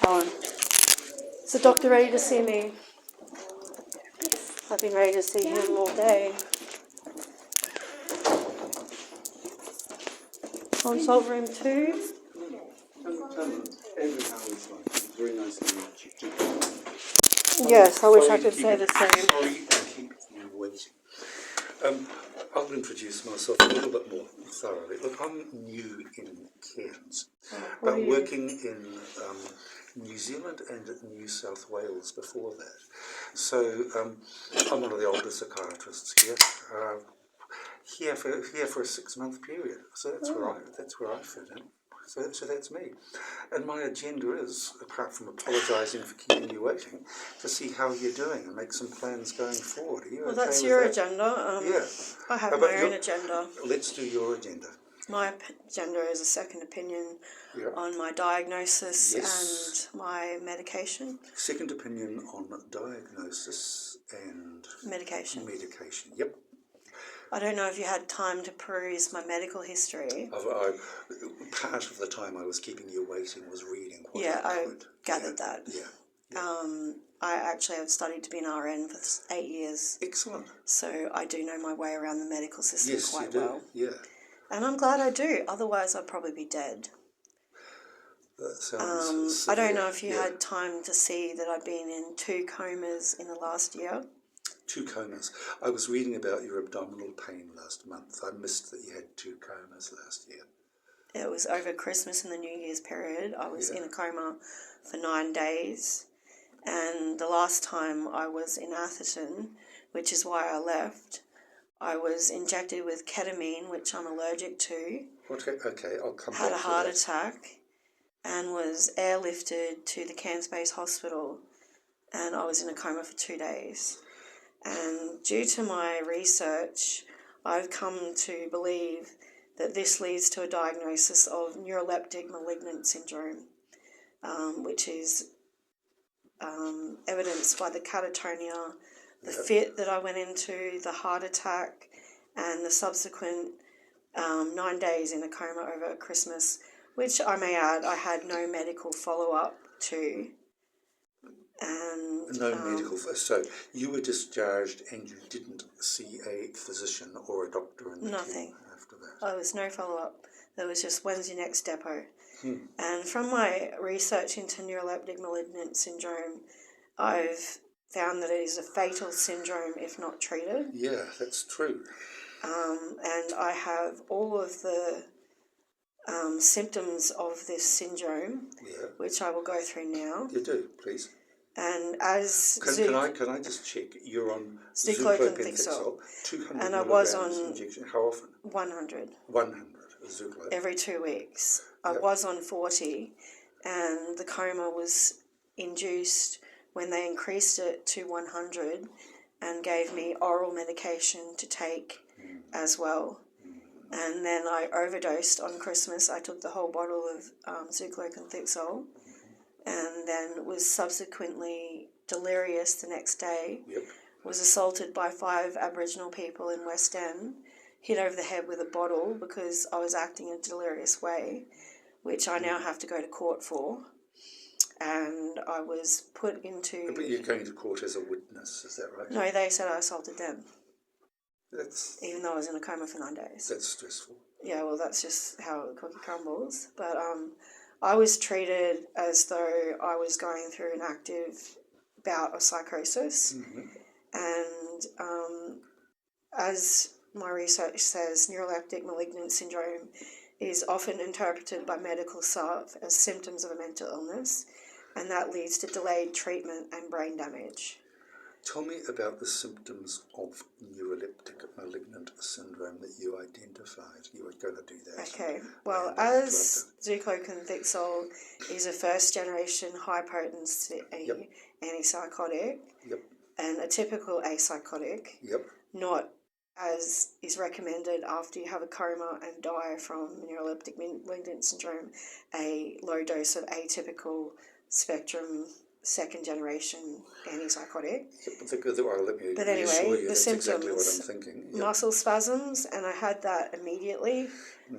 Helen. Is the doctor ready to see me? I've been ready to see him all day. Consult room 2. Andrew Howard's like very nice to meet you. Yes, I wish I could say the same. Sorry to keep you waiting. I'll introduce myself a little bit more thoroughly. Look, I'm new in Cairns, but working in New Zealand and New South Wales before that. So I'm one of the older psychiatrists here. Here for a 6-month period. So that's where I fit in. So that's me. And my agenda is, apart from apologising for keeping you waiting, to see how you're doing and make some plans going forward. Are you Well, okay that's with your that? agenda. Yeah. I have my own agenda. Let's do your agenda. My agenda is a second opinion on my diagnosis and my medication. Second opinion on diagnosis and medication. Yep. I don't know if you had time to peruse my medical history. Part of the time I was keeping you waiting was reading what I gathered that. I actually have studied to be an RN for 8 years. Excellent. So I do know my way around the medical system quite you do. well. Yeah. And I'm glad I do. Otherwise, I'd probably be dead. That sounds I don't know if you had time to see that I've been in 2 comas in the last year. 2 comas. I was reading about your abdominal pain last month. I missed that you had 2 comas last year. It was over Christmas and the New Year's period. I was in a coma for 9 days. And the last time I was in Atherton, which is why I left, I was injected with ketamine, which I'm allergic to. Okay, I'll come back to that. Had a heart attack and was airlifted to the Cairns-based hospital. And I was in a coma for 2 days. And due to my research, I've come to believe that this leads to a diagnosis of neuroleptic malignant syndrome, which is evidenced by the catatonia, the fit that I went into, the heart attack, and the subsequent 9 days in a coma over Christmas, which I may add I had no medical follow-up to. And so you were discharged and you didn't see a physician or a doctor in the team after that? There was no follow-up. There was just, when's your next depot? And from my research into neuroleptic malignant syndrome, I've found that it is a fatal syndrome if not treated. Yeah, that's true. And I have all of the symptoms of this syndrome, which I will go through now. You do, please. And as can I just check? You're on Zeuclopentixol, 200 and I was on injection. How often? 100. 100 Zeuclo. Every 2 weeks. I was on 40, and the coma was induced when they increased it to 100 and gave me oral medication to take as well. And then I overdosed on Christmas. I took the whole bottle of Zeuclopentixol, and then was subsequently delirious the next day. Was assaulted by 5 Aboriginal people in West End, hit over the head with a bottle because I was acting in a delirious way, which I now have to go to court for. And I was put into... But you're going to court as a witness, is that right? No, they said I assaulted them. Even though I was in a coma for 9 days. That's stressful. Yeah, well, that's just how the cookie crumbles. But I was treated as though I was going through an active bout of psychosis. And as my research says, neuroleptic malignant syndrome is often interpreted by medical staff as symptoms of a mental illness, and that leads to delayed treatment and brain damage. Tell me about the symptoms of neuroleptic malignant syndrome that you identified. You were going to do that. Okay. Well, as Zeuclopentixol is a first-generation high-potency antipsychotic and a typical acyclic, not as is recommended after you have a coma and die from neuroleptic malignant syndrome, a low dose of atypical spectrum second-generation antipsychotic. But anyway, reassure you, the that's exactly what symptoms, I'm thinking. Yep. muscle spasms, and I had that immediately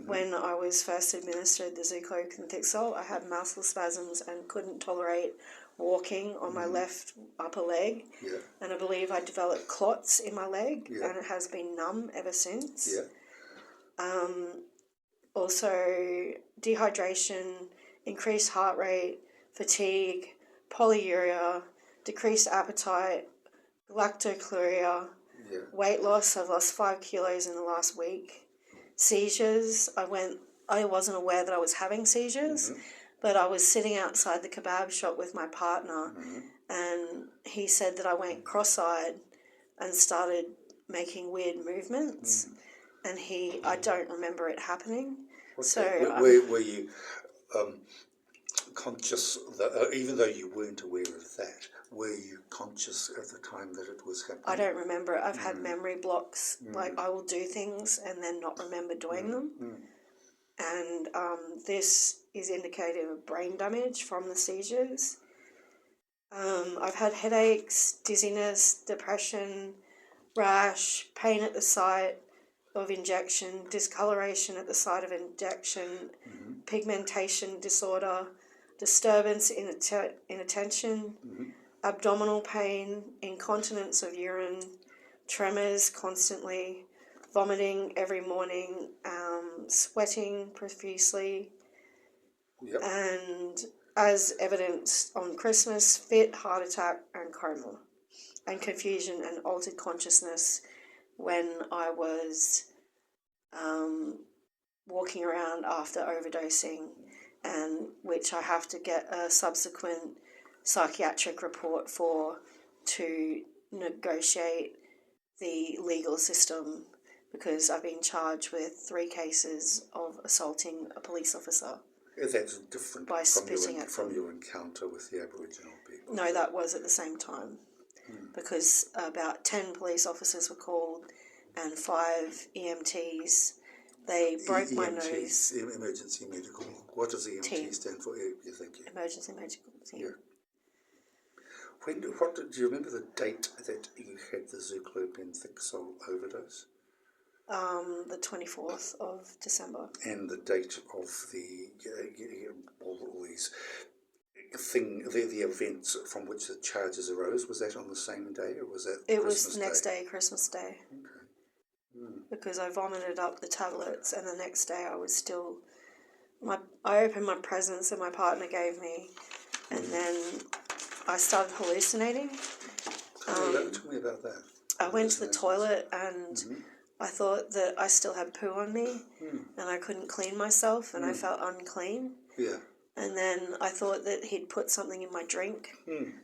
when I was first administered the Zucloconthixol. I had muscle spasms and couldn't tolerate walking on my left upper leg. Yeah. And I believe I developed clots in my leg, Yeah. and it has been numb ever since. Yeah. Also, dehydration, increased heart rate, fatigue, polyuria, decreased appetite, galactocluria, Yeah. weight loss. I've lost 5 kilos in the last week. Seizures. I wasn't aware that I was having seizures, but I was sitting outside the kebab shop with my partner, and he said that I went cross-eyed and started making weird movements, and I don't remember it happening. Were you conscious that, even though you weren't aware of that, were you conscious at the time that it was happening? I don't remember it. I've had memory blocks. Like, I will do things and then not remember doing them. And this is indicative of brain damage from the seizures. I've had headaches, dizziness, depression, rash, pain at the site of injection, discoloration at the site of injection, pigmentation disorder, disturbance in attention, abdominal pain, incontinence of urine, tremors constantly, vomiting every morning, sweating profusely, and as evidenced on Christmas, fit, heart attack, and coma, and confusion and altered consciousness when I was walking around after overdosing, and which I have to get a subsequent psychiatric report for to negotiate the legal system, because I've been charged with 3 cases of assaulting a police officer. That's different by spitting at from them. your encounter with the Aboriginal people. No, that was at the same time, because about 10 police officers were called and 5 EMTs. They broke my nose. Emergency medical. What does EMT stand for? Thank you. Emergency medical team. Yeah. Do you remember the date that you had the Zucloconthixol overdose? The 24th of December. And the date of all these the events from which the charges arose, was that on the same day, or was that It Christmas was the next day, Christmas Day. Okay. Because I vomited up the tablets, and the next day I was still... I opened my presents that my partner gave me, and then I started hallucinating. Tell me about that. I went to the toilet and I thought that I still had poo on me, and I couldn't clean myself, and I felt unclean. Yeah. And then I thought that he'd put something in my drink,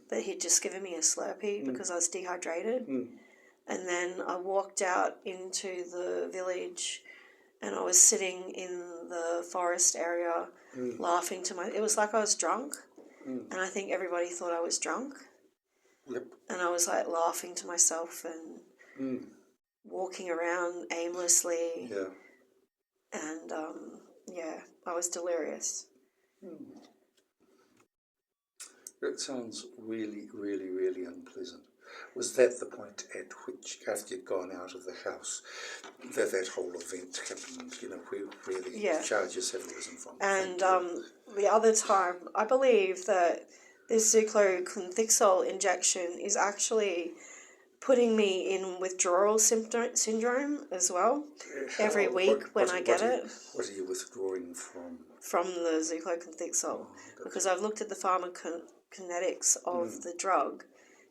but he'd just given me a Slurpee because I was dehydrated. And then I walked out into the village, and I was sitting in the forest area laughing to it was like I was drunk, and I think everybody thought I was drunk. Yep. And I was like laughing to myself and walking around aimlessly. Yeah. And I was delirious. That sounds really, really, really unpleasant. Was that the point at which, after you'd gone out of the house, that whole event happened, where the charges have arisen from? And the other time, I believe that this Zucloconthixol injection is actually putting me in withdrawal syndrome as well. Every week when I get it. What are you withdrawing from? From the Zucloconthixol. Because I've looked at the pharmacokinetics of the drug,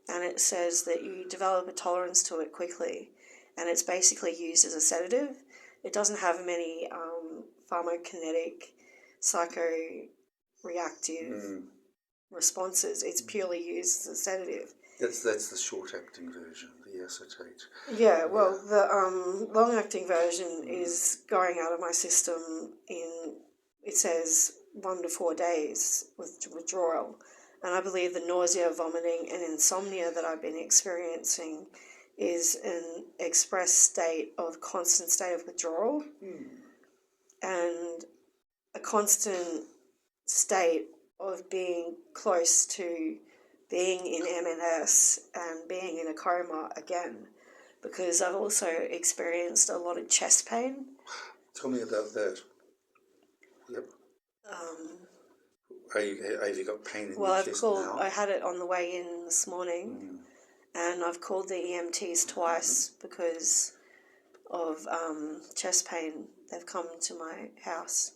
and it says that you develop a tolerance to it quickly, and it's basically used as a sedative. It doesn't have many pharmacokinetic psychoreactive responses. It's purely used as a sedative. That's the short-acting version, the acetate. Yeah, well, the long-acting version is going out of my system in, it says, 1 to 4 days with withdrawal. And I believe the nausea, vomiting, and insomnia that I've been experiencing is an constant state of withdrawal, and a constant state of being close to being in MNS and being in a coma again, because I've also experienced a lot of chest pain. Tell me about that. Yep. Have you got pain in your chest now? I had it on the way in this morning, and I've called the EMTs twice because of chest pain. They've come to my house,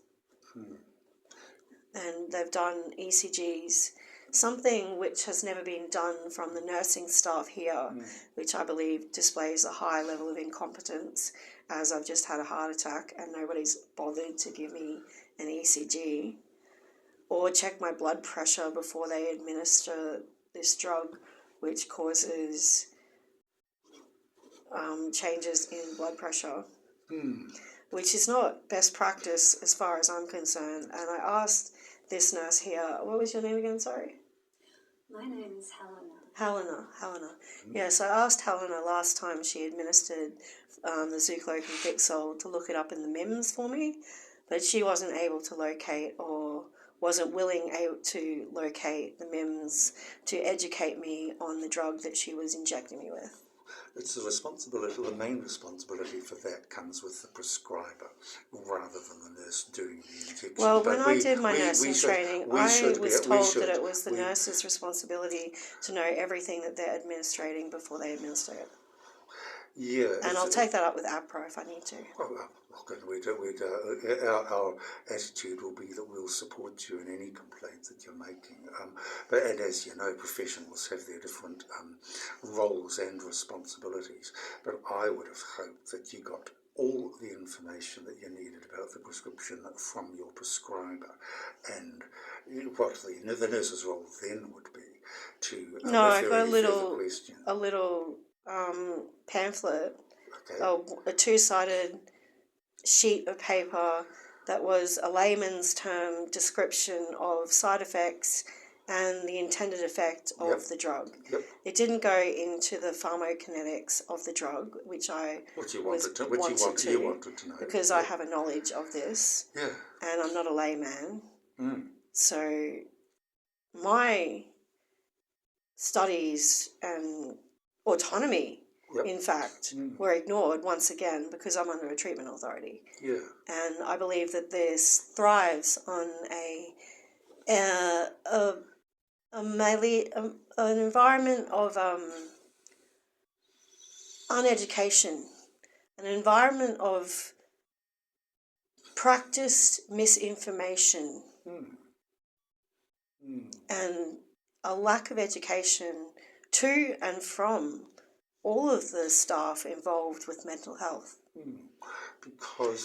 and they've done ECGs, something which has never been done from the nursing staff here, which I believe displays a high level of incompetence, as I've just had a heart attack and nobody's bothered to give me an ECG or check my blood pressure before they administer this drug, which causes changes in blood pressure, which is not best practice as far as I'm concerned. And I asked this nurse here, what was your name again, sorry? My name is Helena. Helena. Yes, I asked Helena last time she administered the Zuclopentixol to look it up in the MIMS for me, but she wasn't able to locate or wasn't willing to locate the MIMS to educate me on the drug that she was injecting me with. It's the main responsibility for that comes with the prescriber rather than the nurse doing the injection. Well, when I did my nursing training, I was told that it was the nurse's responsibility to know everything that they're administrating before they administer it. Yeah. And I'll take that up with APRA if I need to. Our attitude will be that we'll support you in any complaint that you're making. But as you know, professionals have their different roles and responsibilities. But I would have hoped that you got all the information that you needed about the prescription from your prescriber, and what the nurse's role then would be to no, I got a little pamphlet, a two-sided sheet of paper that was a layman's term description of side effects and the intended effect of the drug. Yep. It didn't go into the pharmacokinetics of the drug, which you wanted to know, because I have a knowledge of this, and I'm not a layman. So my studies and autonomy, in fact, were ignored once again because I'm under a treatment authority. Yeah. And I believe that this thrives on an environment of uneducation, an environment of practiced misinformation, and a lack of education to and from all of the staff involved with mental health.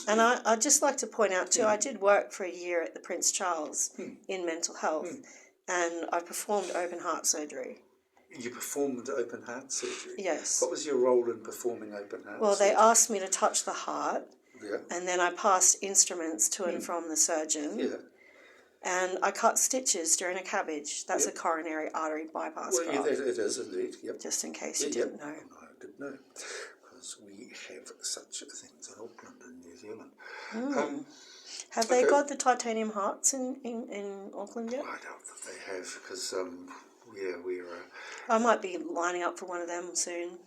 And I'd just like to point out too, I did work for a year at the Prince Charles in mental health, and I performed open heart surgery. You performed open heart surgery? Yes. What was your role in performing open heart surgery? Well, they asked me to touch the heart, and then I passed instruments to and from the surgeon. Yeah. And I cut stitches during a cabbage. That's a coronary artery bypass graft. Well, it is indeed, Just in case you didn't know. No, I didn't know. Because we have such things in Auckland and New Zealand. Have they got the titanium hearts in Auckland yet? I doubt that they have, because, we're... I might be lining up for one of them soon.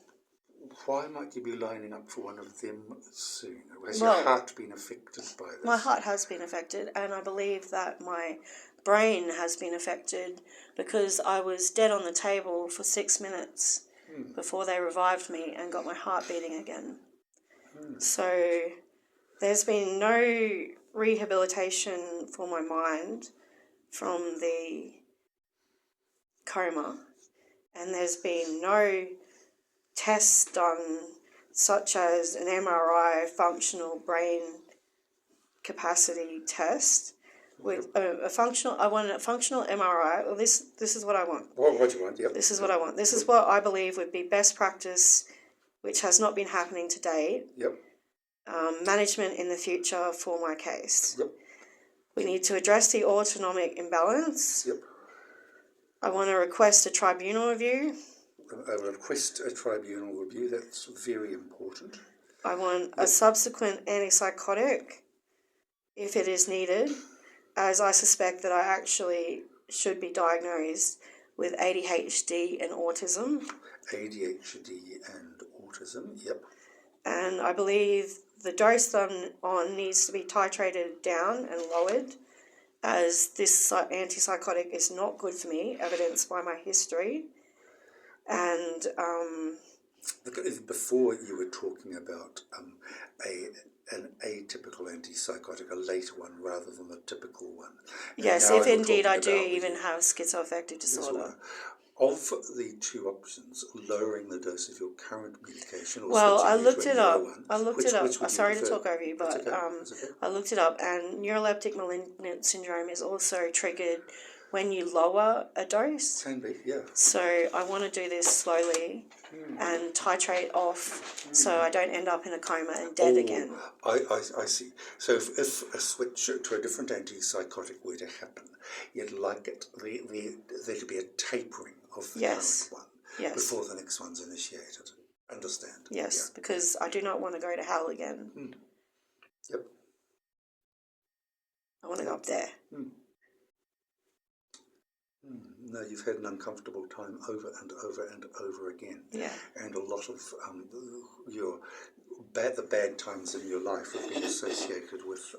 Why might you be lining up for one of them soon? Has your heart been affected by this? My heart has been affected, and I believe that my brain has been affected because I was dead on the table for 6 minutes before they revived me and got my heart beating again. So there's been no rehabilitation for my mind from the coma, and there's been no tests done such as an MRI functional brain capacity test with I want a functional MRI. Well, this is what I want. What do you want? Yep. This is what I want. This is what I believe would be best practice, which has not been happening to date. Yep. Management in the future for my case. Yep. We need to address the autonomic imbalance. Yep. I want to request a tribunal review. I request a tribunal review. That's very important. I want a subsequent antipsychotic, if it is needed, as I suspect that I actually should be diagnosed with ADHD and autism. ADHD and autism, yep. And I believe the dose that I'm on needs to be titrated down and lowered, as this antipsychotic is not good for me, evidenced by my history. And before you were talking about an atypical antipsychotic, a later one rather than the typical one. Yes, if indeed I do even have schizoaffective disorder. Of the two options, lowering the dose of your current medication, or well, I switching looked you to it a up. newer one, I looked it up. Sorry to talk over you, but okay. I looked it up, and neuroleptic malignant syndrome is also triggered when you lower a dose. Can be, yeah. So I want to do this slowly and titrate off so I don't end up in a coma and dead again. I see. So if a switch to a different antipsychotic were to happen, you'd like there to be a tapering of the current one before the next one's initiated. Understand? Yes, because I do not want to go to hell again. Yep. I want to go up there. No, you've had an uncomfortable time over and over and over again. Yeah. And a lot of the bad times in your life have been associated with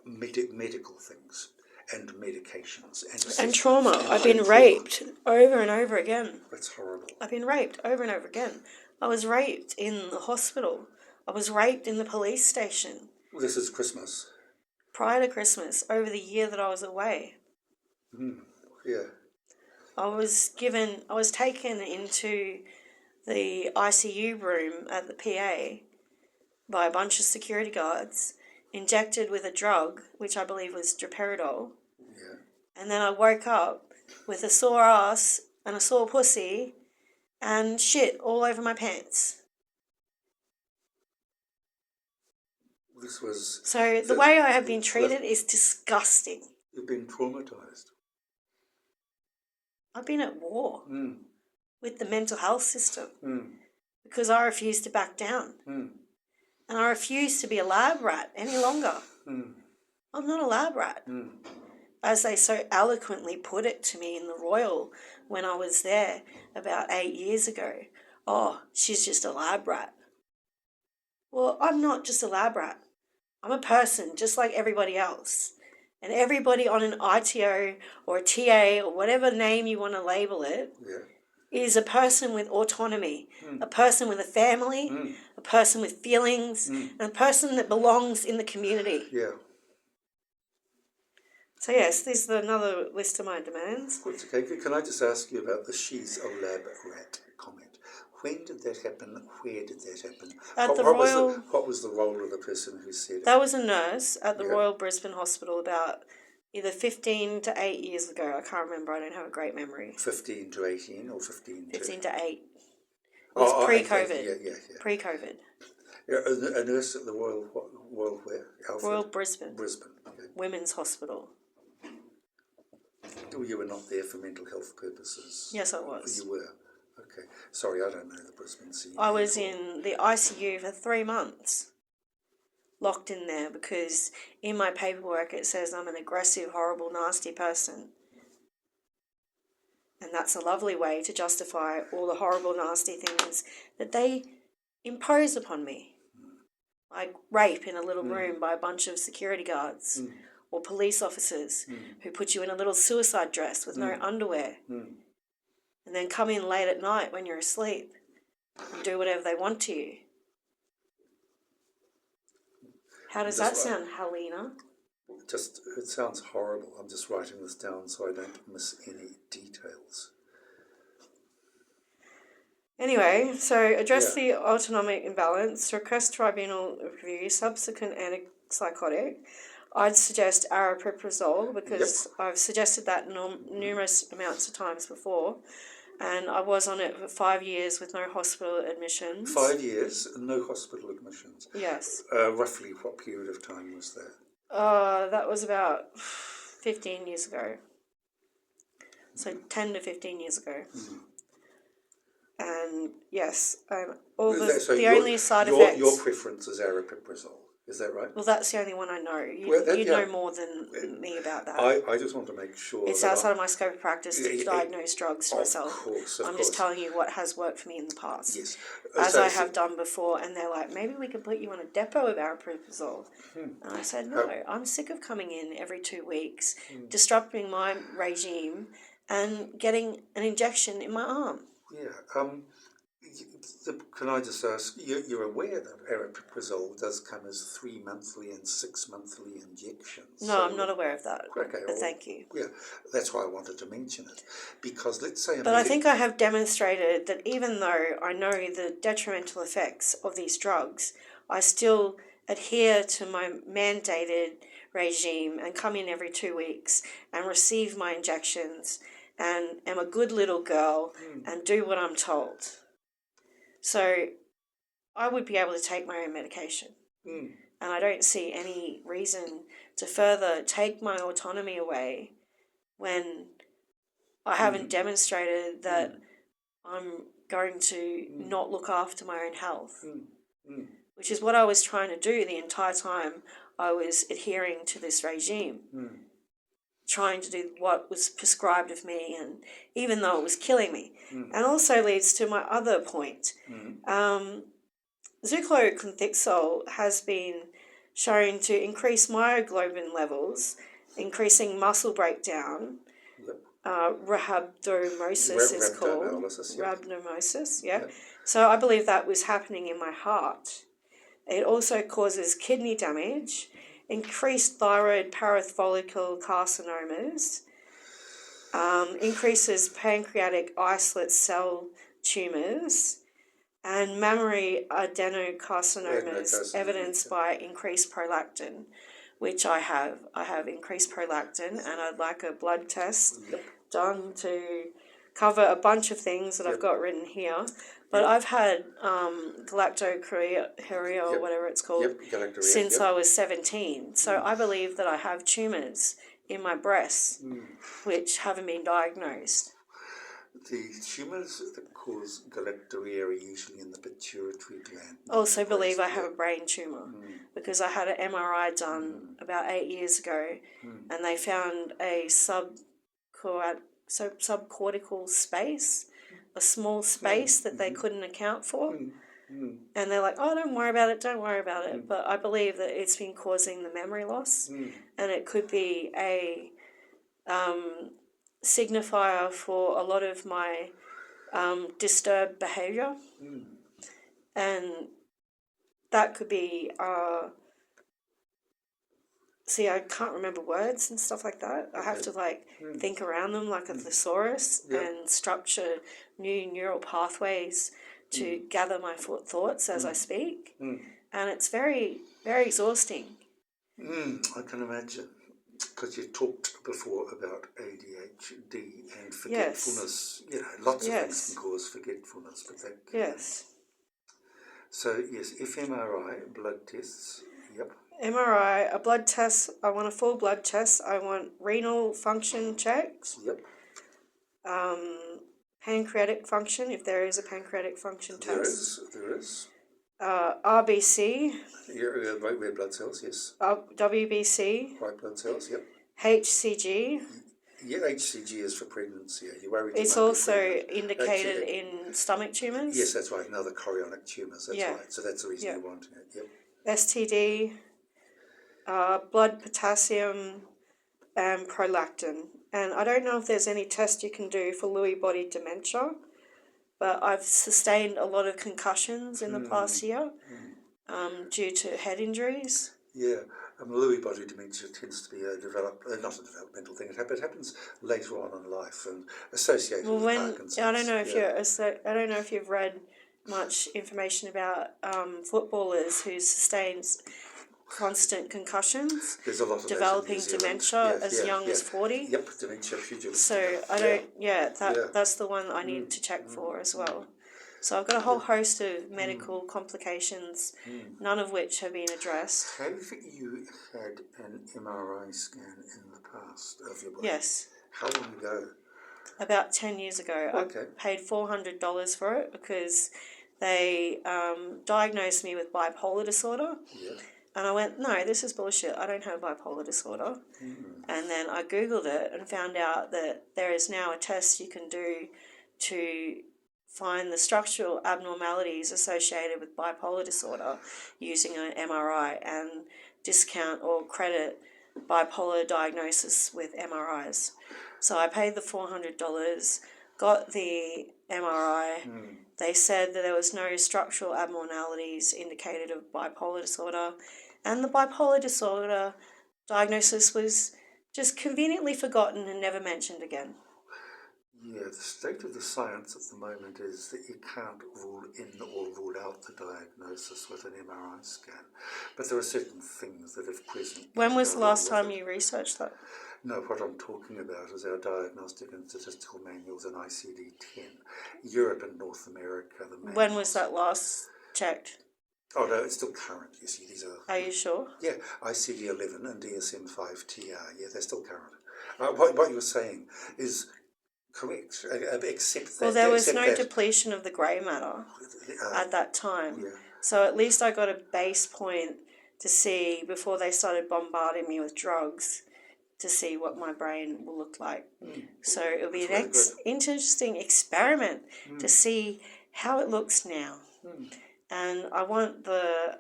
medical things and medications. And trauma. I've been raped over and over again. That's horrible. I've been raped over and over again. I was raped in the hospital. I was raped in the police station. Well, this is Christmas. Prior to Christmas, over the year that I was away. Yeah. I was taken into the ICU room at the PA by a bunch of security guards, injected with a drug, which I believe was droperidol. Yeah. And then I woke up with a sore ass and a sore pussy and shit all over my pants. So the way I have been treated is disgusting. You've been traumatized. I've been at war with the mental health system because I refuse to back down. And I refuse to be a lab rat any longer. I'm not a lab rat. As they so eloquently put it to me in the Royal when I was there about 8 years ago. Oh, she's just a lab rat. Well, I'm not just a lab rat. I'm a person just like everybody else. And everybody on an ITO or a TA or whatever name you want to label it is a person with autonomy, a person with a family, a person with feelings, and a person that belongs in the community. Yeah. So yes, this is another list of my demands. That's okay. Can I just ask you about the she's a lab rat comment? When did that happen? Where did that happen? What was the role of the person who said it? That was a nurse at the Royal Brisbane Hospital about either 15 to 8 years ago. I can't remember. I don't have a great memory. 15 to 18 or 15 to... 15 to 8. It was pre-COVID. Yeah. Pre-COVID. Yeah, a nurse at the Royal where? Alfred? Royal Brisbane. Brisbane, okay. Women's Hospital. Oh, you were not there for mental health purposes? Yes, I was. You were? Okay. Sorry, I don't know the Brisbane scene. I was in the ICU for 3 months, locked in there, because in my paperwork it says I'm an aggressive, horrible, nasty person. And that's a lovely way to justify all the horrible, nasty things that they impose upon me. Like rape in a little room by a bunch of security guards or police officers who put you in a little suicide dress with no underwear. And then come in late at night when you're asleep and do whatever they want to you. How does that sound, Helena? It sounds horrible. I'm just writing this down so I don't miss any details. Anyway, so address the autonomic imbalance, request tribunal review, subsequent antipsychotic. I'd suggest aripiprazole because I've suggested that numerous amounts of times before. And I was on it for 5 years with no hospital admissions. 5 years, no hospital admissions? Yes. Roughly what period of time was that? That was about 15 years ago. So 10 to 15 years ago. And yes, the only side effects... Your preference is aripiprazole? Is that right? Well, that's the only one I know. You know more than me about that. I just want to make sure it's outside of my scope of practice to diagnose drugs to myself. Of course. I'm just telling you what has worked for me in the past. Yes. As I have done before, and they're like, maybe we can put you on a depot of aripiprazole. And I said, no, I'm sick of coming in every 2 weeks, disrupting my regime and getting an injection in my arm. Yeah. Can I just ask, you're aware that aripiprazole does come as 3 monthly and 6 monthly injections? No, so I'm not aware of that. Okay, but thank you. Yeah, that's why I wanted to mention it. Because let's say... But I think I have demonstrated that even though I know the detrimental effects of these drugs, I still adhere to my mandated regime and come in every 2 weeks and receive my injections and am a good little girl and do what I'm told. So I would be able to take my own medication. And I don't see any reason to further take my autonomy away when I haven't demonstrated that I'm going to not look after my own health, which is what I was trying to do the entire time I was adhering to this regime, trying to do what was prescribed of me, and even though it was killing me. And also leads to my other point. Zucloconthixol has been shown to increase myoglobin levels, increasing muscle breakdown. Rhabdomyosis is called. Rhabdomyosis, yeah. So I believe that was happening in my heart. It also causes kidney damage, increased thyroid parafollicle carcinomas, increases pancreatic islet cell tumours, and mammary adenocarcinomas evidenced by increased prolactin, which I have. I have increased prolactin, and I'd like a blood test done to cover a bunch of things that I've got written here. But I've had galactochuria or whatever it's called since I was 17. So I believe that I have tumours in my breasts which haven't been diagnosed. The tumours that cause galactorrhea are usually in the pituitary gland. Also believe I have a brain tumour because I had an MRI done about 8 years ago and they found a subcortical space, a small space that they couldn't account for. And they're like, oh, don't worry about it. But I believe that it's been causing the memory loss and it could be a signifier for a lot of my disturbed behaviour. And that could be, see, I can't remember words and stuff like that. I have to think around them like a thesaurus and structure new neural pathways to gather my thoughts as I speak. And it's very, very exhausting. I can imagine. Because you talked before about ADHD and forgetfulness. You know, lots of things can cause forgetfulness, but that can... So, yes, fMRI, blood tests, MRI, a blood test. I want a full blood test. I want renal function checks. Pancreatic function, if there is a pancreatic function test. There is. RBC. Right, red blood cells, yes. WBC. White blood cells, HCG. Yeah, HCG is for pregnancy. Are you worried? It's also indicated in stomach tumours. Yes, that's right. Another chorionic tumours. That's right. So that's the reason you're wanting it. STD, blood potassium, and prolactin. And I don't know if there's any test you can do for Lewy body dementia, but I've sustained a lot of concussions in the past year due to head injuries. Lewy body dementia tends to be not a developmental thing. It happens later on in life and associated with Parkinson's. I don't know if you've read much information about footballers who sustained constant concussions. There's a lot of developing dementia as young as 40. Dementia pugilist. So I don't. That's the one I need to check for as well. So I've got a whole host of medical complications, none of which have been addressed. Have you had an MRI scan in the past of your body? Yes. How long ago? About 10 years ago. Okay. I paid $400 for it because they diagnosed me with bipolar disorder. And I went, no, this is bullshit. I don't have bipolar disorder. And then I Googled it and found out that there is now a test you can do to find the structural abnormalities associated with bipolar disorder using an MRI and discount or credit bipolar diagnosis with MRIs. So I paid the $400, got the MRI. They said that there was no structural abnormalities indicated of bipolar disorder, and the bipolar disorder diagnosis was just conveniently forgotten and never mentioned again. Yeah, the state of the science at the moment is that you can't rule in or rule out the diagnosis with an MRI scan. But there are certain things that if present... When was the last time you researched that? No, what I'm talking about is our Diagnostic and Statistical Manuals in ICD-10. Europe and North America, the manuals. When was that last checked? Oh, no, it's still current. You see, these are... Are you sure? Yeah, ICD-11 and DSM-5-TR. Yeah, they're still current. What you were saying is correct, except that... Well, there was no depletion of the grey matter at that time. Yeah. So at least I got a base point to see before they started bombarding me with drugs to see what my brain will look like. So it'll be an interesting experiment to see how it looks now. And I want the,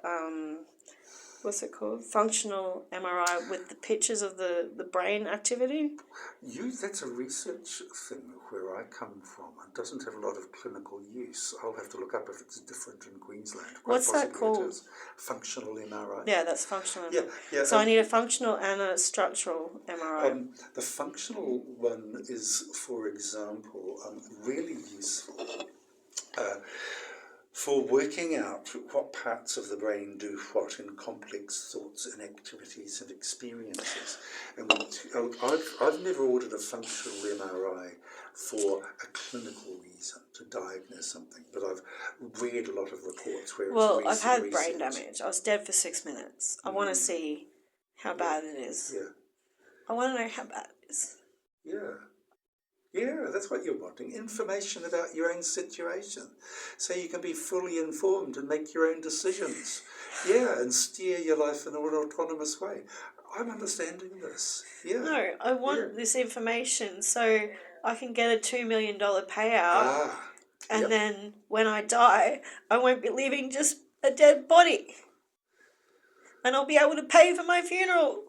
what's it called? Functional MRI with the pictures of the brain activity. That's a research thing where I come from. It doesn't have a lot of clinical use. I'll have to look up if it's different in Queensland. What's that called? Functional MRI. Yeah, that's functional MRI. Yeah. So I need a functional and a structural MRI. The functional one is, for example, really useful for working out what parts of the brain do what in complex thoughts and activities and experiences. And I've never ordered a functional MRI for a clinical reason, to diagnose something, but I've read a lot of reports where I've had brain damage. I was dead for 6 minutes. I want to see how bad it is. Yeah. I want to know how bad it is. Yeah, that's what you're wanting. Information about your own situation. So you can be fully informed and make your own decisions. Yeah, and steer your life in an autonomous way. I'm understanding this. Yeah. No, I want this information so I can get a $2 million payout. And then when I die, I won't be leaving just a dead body. And I'll be able to pay for my funeral.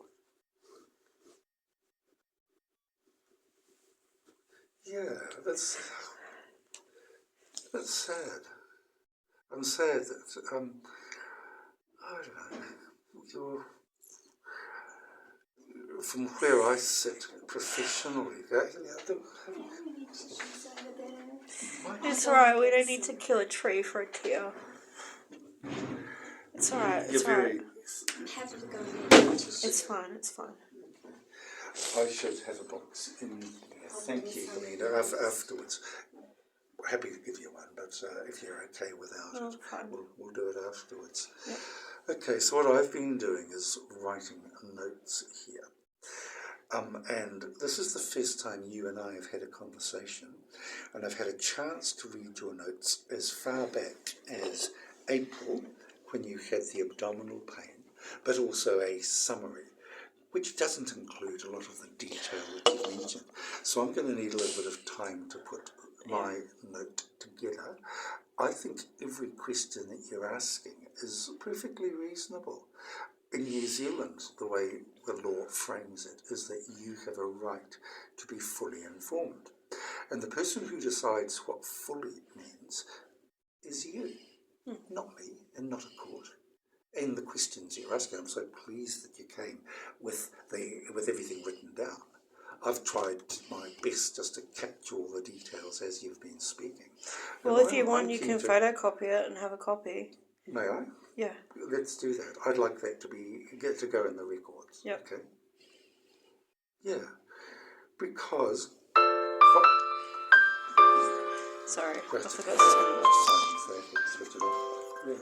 Yeah, that's sad. I'm sad that, I don't know, from where I sit professionally, it's alright, we don't need to kill a tree for a tear. It's alright, it's alright. It's fine. I should have a box in here. Thank you, Belinda. Afterwards. We're happy to give you one, but if you're okay without it, we'll do it afterwards. Yep. Okay, so what I've been doing is writing notes here. And this is the first time you and I have had a conversation, and I've had a chance to read your notes as far back as April, when you had the abdominal pain, but also a summary, which doesn't include a lot of the detail that you've mentioned. So I'm going to need a little bit of time to put my note together. I think every question that you're asking is perfectly reasonable. In New Zealand, the way the law frames it is that you have a right to be fully informed. And the person who decides what fully means is you, not me, and not a court. And the questions you're asking, I'm so pleased that you came with everything written down. I've tried my best just to capture all the details as you've been speaking. Well, if you want, you can photocopy it and have a copy. May I? Yeah. Let's do that. I'd like that to go in the records. Yep. Okay. Yeah. Because... Sorry, I forgot to turn it off. Yeah.